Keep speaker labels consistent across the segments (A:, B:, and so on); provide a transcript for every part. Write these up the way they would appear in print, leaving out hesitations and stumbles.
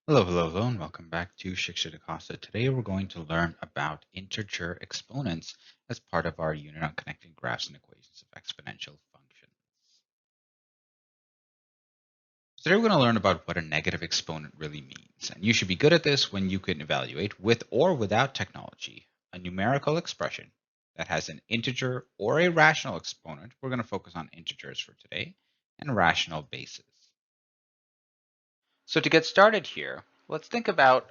A: Hello, and welcome back to Shiksha DaCosta. Today we're going to learn about integer exponents as part of our unit on connecting graphs and equations of exponential functions. Today we're going to learn about what a negative exponent really means, and you should be good at this when you can evaluate, with or without technology, a numerical expression that has an integer or a rational exponent. We're going to focus on integers for today, and rational bases. So to get started here, let's think about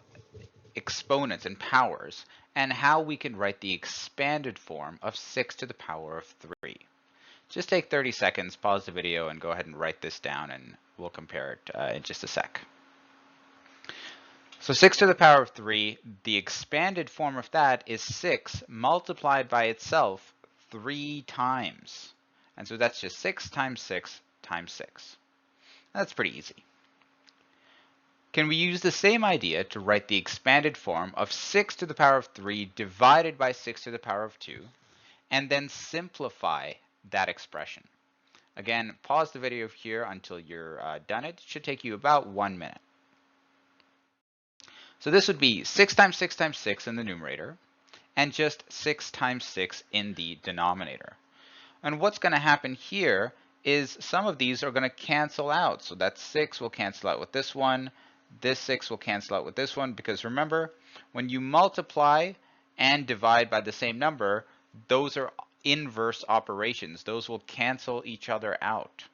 A: exponents and powers, and how we can write the expanded form of 6 to the power of 3. Just take 30 seconds, pause the video, and go ahead and write this down, and we'll compare it in just a sec. So 6 to the power of 3, the expanded form of that is 6 multiplied by itself 3 times. And so that's just 6 times 6 times 6. That's pretty easy. Can we use the same idea to write the expanded form of 6 to the power of 3 divided by 6 to the power of 2, and then simplify that expression? Again, pause the video here until you're done. It should take you about 1 minute. So this would be 6 times 6 times 6 in the numerator, and just 6 times 6 in the denominator. And what's going to happen here is some of these are going to cancel out. So that 6 will cancel out with this one. This 6 will cancel out with this one, because remember, when you multiply and divide by the same number, those are inverse operations. Those will cancel each other out.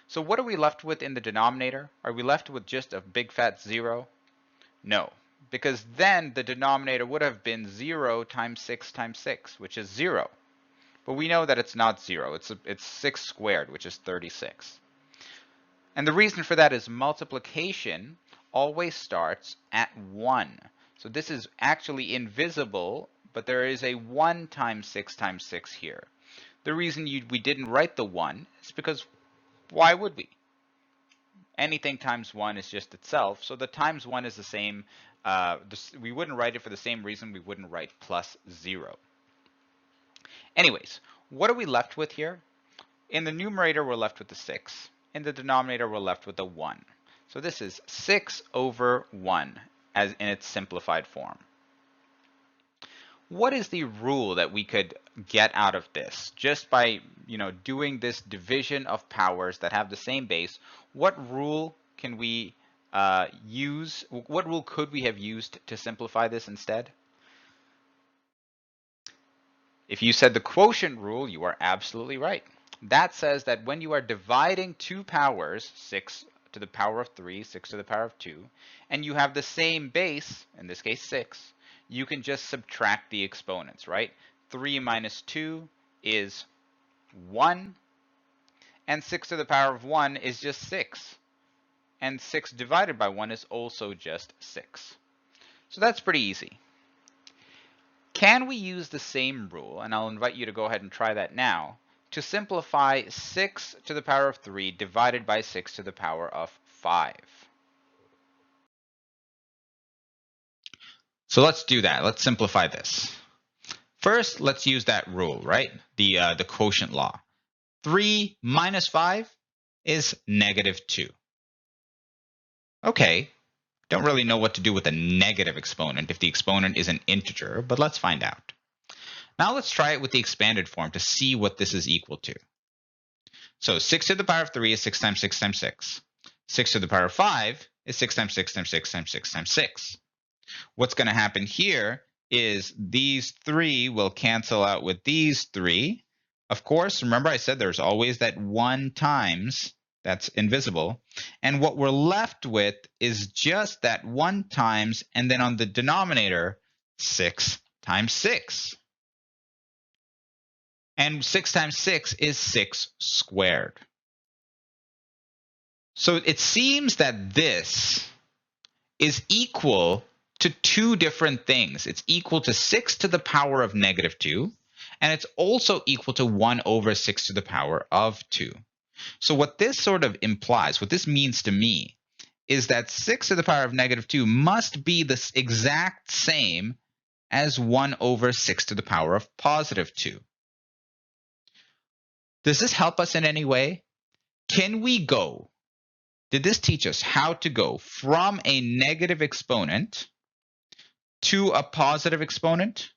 A: So what are we left with in the denominator? Are we left with just a big fat 0? No, because then the denominator would have been 0 times 6 times 6, which is 0. But we know that it's not 0. It's 6 squared, which is 36. And the reason for that is multiplication always starts at 1. So this is actually invisible, but there is a 1 times 6 times 6 here. The reason we didn't write the 1 is because why would we? Anything times 1 is just itself, so the times 1 is the same. We wouldn't write it for the same reason we wouldn't write plus 0. Anyways, what are we left with here? In the numerator, we're left with the 6. In the denominator, we're left with a 1. So this is 6 over 1 as in its simplified form. What is the rule that we could get out of this? Just by doing this division of powers that have the same base, what rule can we use? What rule could we have used to simplify this instead? If you said the quotient rule, you are absolutely right. That says that when you are dividing two powers, 6 to the power of 3, 6 to the power of 2, and you have the same base, in this case 6, you can just subtract the exponents, right? 3 minus 2 is 1, and 6 to the power of 1 is just 6. And 6 divided by 1 is also just 6. So that's pretty easy. Can we use the same rule, and I'll invite you to go ahead and try that now, to simplify 6 to the power of 3 divided by 6 to the power of 5? So let's do that. Let's simplify this. First, let's use that rule, right? The quotient law. 3 minus 5 is negative 2. Okay, don't really know what to do with a negative exponent if the exponent is an integer, but let's find out. Now let's try it with the expanded form to see what this is equal to. So 6 to the power of 3 is 6 times 6 times 6. 6 to the power of 5 is 6 times 6 times 6 times 6 times 6. What's going to happen here is these 3 will cancel out with these 3. Of course, remember I said there's always that 1 times that's invisible. And what we're left with is just that 1 times, and then on the denominator, 6 times 6. And 6 times 6 is 6 squared. So it seems that this is equal to two different things. It's equal to 6 to the power of negative 2, and it's also equal to 1 over 6 to the power of 2. So what this sort of implies, what this means to me, is that 6 to the power of negative 2 must be the exact same as 1 over 6 to the power of positive 2. Does this help us in any way? Can we go did this teach us how to go from a negative exponent to a positive exponent?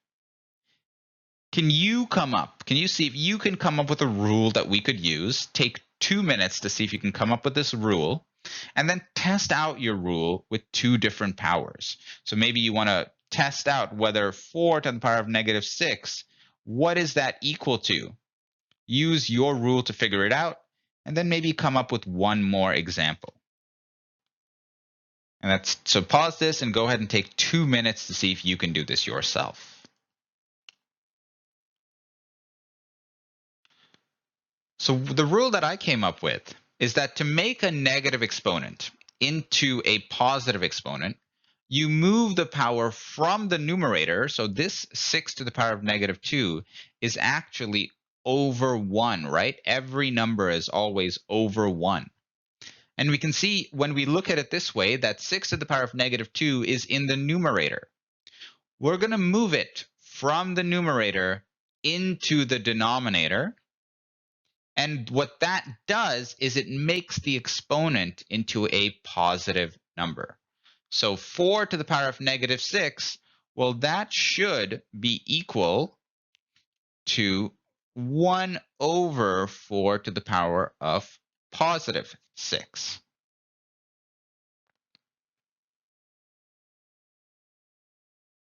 A: Can you see if you can come up with a rule that we could use? Take 2 minutes to see if you can come up with this rule, and then test out your rule with two different powers. So maybe you want to test out whether 4 to the power of negative 6, what is that equal to? Use your rule to figure it out, and then maybe come up with one more example. And so pause this and go ahead and take 2 minutes to see if you can do this yourself. So the rule that I came up with is that to make a negative exponent into a positive exponent, you move the power from the numerator. So this 6 to the power of negative 2 is actually over 1, right? Every number is always over 1. And we can see when we look at it this way that 6 to the power of negative 2 is in the numerator. We're going to move it from the numerator into the denominator. And what that does is it makes the exponent into a positive number. So 4 to the power of negative 6, well, that should be equal to 1 over 4 to the power of positive 6.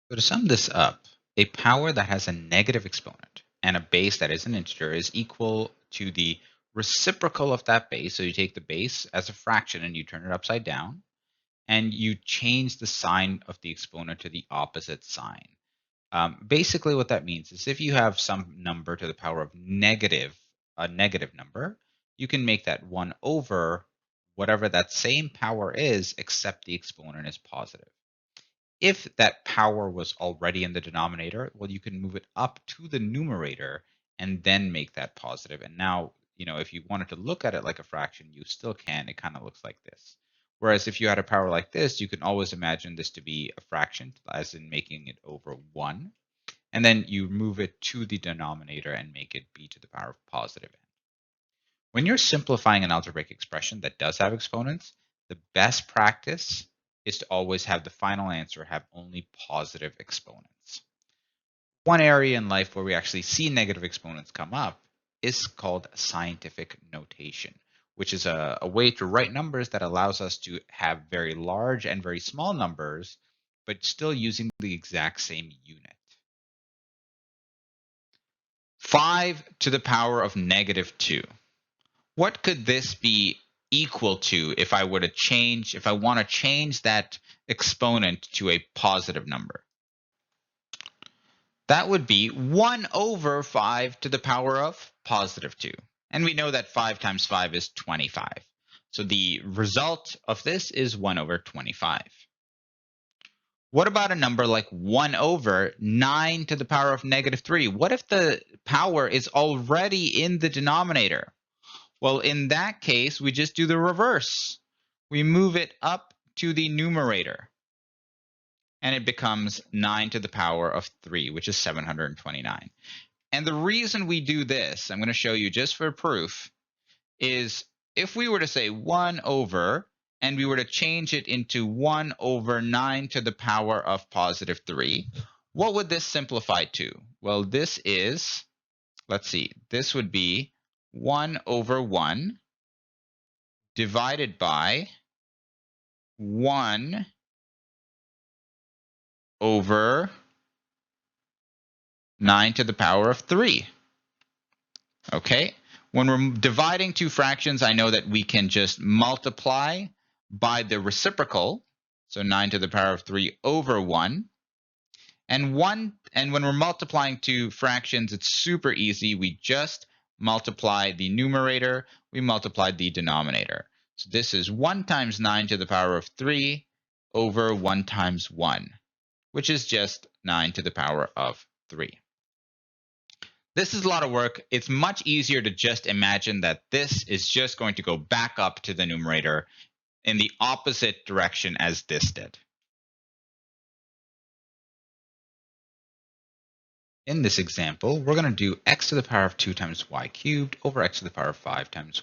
A: So to sum this up, a power that has a negative exponent and a base that is an integer is equal to the reciprocal of that base. So you take the base as a fraction and you turn it upside down, and you change the sign of the exponent to the opposite sign. Basically what that means is if you have some number to the power of a negative number, you can make that 1 over whatever that same power is, except the exponent is positive. If that power was already in the denominator, well, you can move it up to the numerator and then make that positive. And now, if you wanted to look at it like a fraction, you still can. It kind of looks like this. Whereas if you had a power like this, you can always imagine this to be a fraction, as in making it over 1. And then you move it to the denominator and make it b to the power of positive n. When you're simplifying an algebraic expression that does have exponents, the best practice is to always have the final answer have only positive exponents. One area in life where we actually see negative exponents come up is called scientific notation, which is a way to write numbers that allows us to have very large and very small numbers, but still using the exact same unit. 5 to the power of negative 2. What could this be equal to if I want to change that exponent to a positive number? That would be 1 over 5 to the power of positive 2. And we know that 5 times 5 is 25. So the result of this is 1 over 25. What about a number like 1 over 9 to the power of negative 3? What if the power is already in the denominator? Well, in that case, we just do the reverse. We move it up to the numerator, and it becomes 9 to the power of 3, which is 729. And the reason we do this, I'm going to show you just for proof, is if we were to say 1 over, and we were to change it into 1 over 9 to the power of positive 3, what would this simplify to? Well, this is, let's see, this would be 1 over 1 divided by 1 over 9 to the power of 3. Okay? When we're dividing two fractions, I know that we can just multiply by the reciprocal, so 9 to the power of 3 over 1. And when we're multiplying two fractions, it's super easy. We just multiply the numerator, we multiply the denominator. So this is 1 times 9 to the power of 3 over 1 times 1, which is just 9 to the power of 3. This is a lot of work. It's much easier to just imagine that this is just going to go back up to the numerator in the opposite direction as this did. In this example, we're going to do x to the power of 2 times y cubed over x to the power of 5 times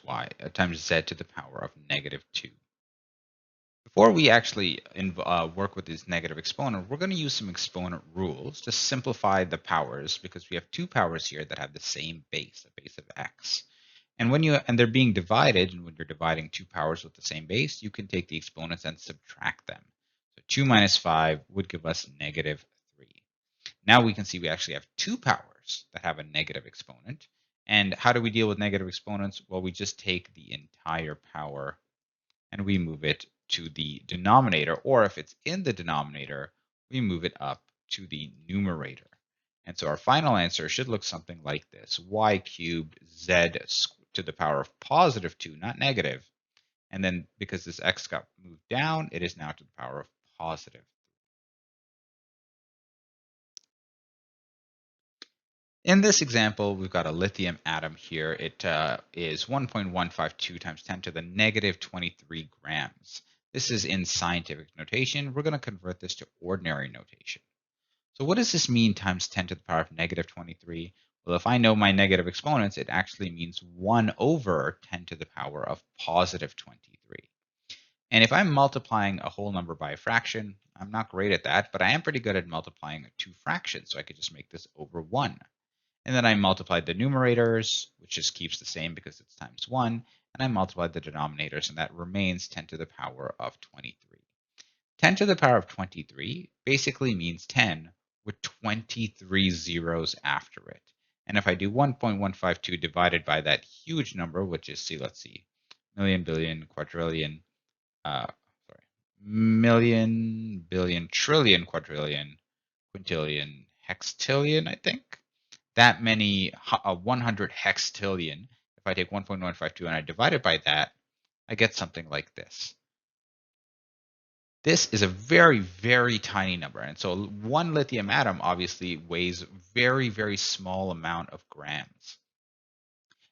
A: z to the power of negative 2. Before we actually work with this negative exponent, we're going to use some exponent rules to simplify the powers, because we have two powers here that have the same base, a base of x. And they're being divided, and when you're dividing two powers with the same base, you can take the exponents and subtract them. So 2 minus 5 would give us negative 3. Now we can see we actually have two powers that have a negative exponent. And how do we deal with negative exponents? Well, we just take the entire power and we move it to the denominator, or if it's in the denominator, we move it up to the numerator. And so our final answer should look something like this: y cubed z to the power of positive 2, not negative. And then because this x got moved down, it is now to the power of positive. In this example, we've got a lithium atom here. It is 1.152 times 10 to the negative 23 grams. This is in scientific notation. We're going to convert this to ordinary notation. So what does this mean times 10 to the power of negative 23? Well, if I know my negative exponents, it actually means 1 over 10 to the power of positive 23. And if I'm multiplying a whole number by a fraction, I'm not great at that, but I am pretty good at multiplying two fractions. So I could just make this over 1. And then I multiplied the numerators, which just keeps the same because it's times 1. And I multiplied the denominators, and that remains 10 to the power of 23. 10 to the power of 23 basically means 10 with 23 zeros after it. And if I do 1.152 divided by that huge number, which is, let's see, million, billion, quadrillion, million, billion, trillion, quadrillion, quintillion, hextillion, I think. That many 100 hextillion. If I take 1.152 and I divide it by that, I get something like this. This is a very, very tiny number. And so one lithium atom obviously weighs very, very small amount of grams.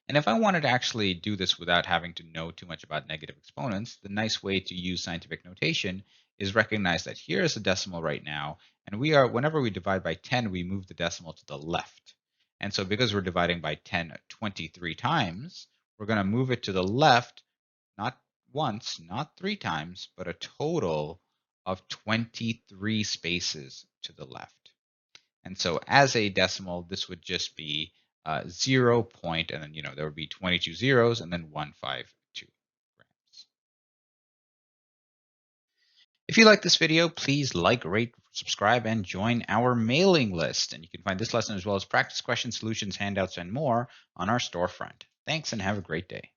A: And if I wanted to actually do this without having to know too much about negative exponents, the nice way to use scientific notation is recognize that here is a decimal right now, and whenever we divide by 10, we move the decimal to the left. And so because we're dividing by 10 23 times, we're going to move it to the left, not once, not 3 times, but a total of 23 spaces to the left. And so as a decimal, this would just be 0 point, and then there would be 22 zeros, and then 152 grams. If you like this video, please like, rate, subscribe, and join our mailing list. And you can find this lesson as well as practice questions, solutions, handouts, and more on our storefront. Thanks, and have a great day.